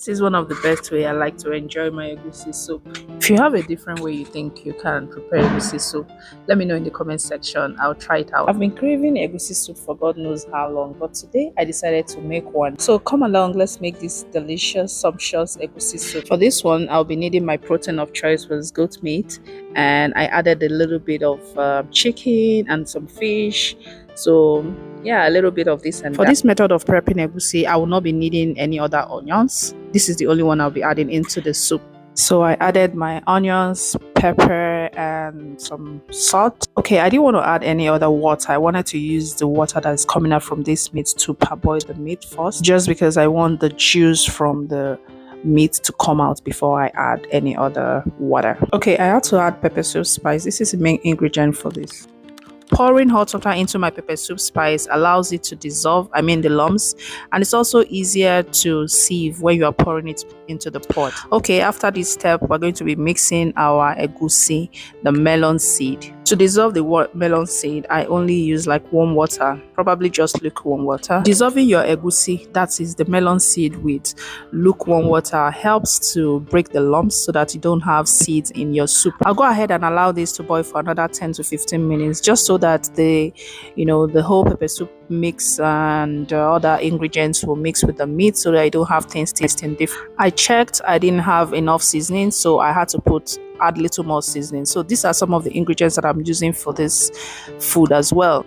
This is one of the best way I like to enjoy my egusi soup. If you have a different way you think you can prepare egusi soup, let me know in the comment section. I'll try it out. I've been craving egusi soup for God knows how long, but today I decided to make one. So come along, let's make this delicious, sumptuous egusi soup. For this one, I'll be needing my protein of choice was goat meat, and I added a little bit of chicken and some fish. So yeah, a little bit of this and for that. This method of prepping egusi, I will not be needing any other onions. This is the only one I'll be adding into the soup. So I added my onions, pepper, and some salt. Okay, I didn't want to add any other water. I wanted to use the water that is coming out from this meat to parboil the meat first, just because I want the juice from the meat to come out before I add any other water. Okay, I had to add pepper soup spice. This is the main ingredient for this. Pouring hot water into my pepper soup spice allows it to dissolve, the lumps, and it's also easier to sieve when you are pouring it into the pot. Okay, after this step, we're going to be mixing our egusi, the melon seed. To dissolve the melon seed, I only use like warm water, probably just lukewarm water. Dissolving your egusi, that is the melon seed, with lukewarm water helps to break the lumps so that you don't have seeds in your soup. I'll go ahead and allow this to boil for another 10 to 15 minutes, just so that the whole pepper soup mix and other ingredients will mix with the meat, so that I don't have things tasting different. I checked, I didn't have enough seasoning, so I had to add little more seasoning. So these are some of the ingredients that I'm using for this food as well.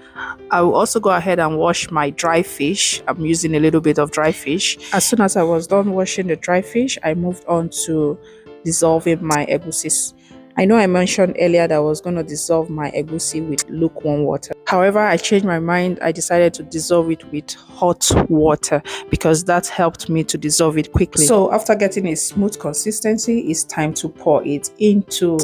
I will also go ahead and wash my dry fish. I'm using a little bit of dry fish. As soon as I was done washing the dry fish, I moved on to dissolving my egusi. I know I mentioned earlier that I was going to dissolve my egusi with lukewarm water. However, I changed my mind. I decided to dissolve it with hot water because that helped me to dissolve it quickly. So after getting a smooth consistency, it's time to pour it into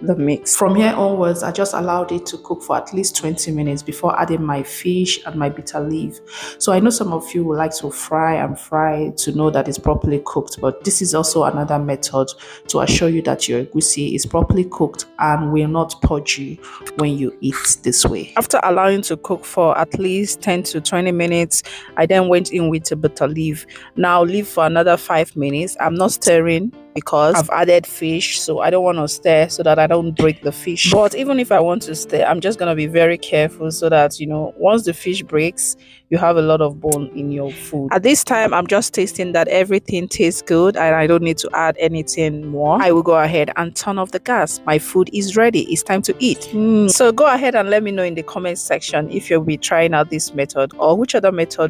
the mix. From here onwards, I just allowed it to cook for at least 20 minutes before adding my fish and my bitter leaf. So I know some of you would like to fry to know that it's properly cooked, but this is also another method to assure you that your egusi is properly cooked and will not purge when you eat this way. After allowing to cook for at least 10 to 20 minutes, I then went in with the bitter leaf. Now leave for another 5 minutes. I'm not stirring because I've added fish, so I don't want to stir so that I don't break the fish. But even if I want to stir, I'm just going to be very careful so that, once the fish breaks, you have a lot of bone in your food. At this time, I'm just tasting that everything tastes good and I don't need to add anything more. I will go ahead and turn off the gas. My food is ready. It's time to eat. So go ahead and let me know in the comment section if you'll be trying out this method or which other method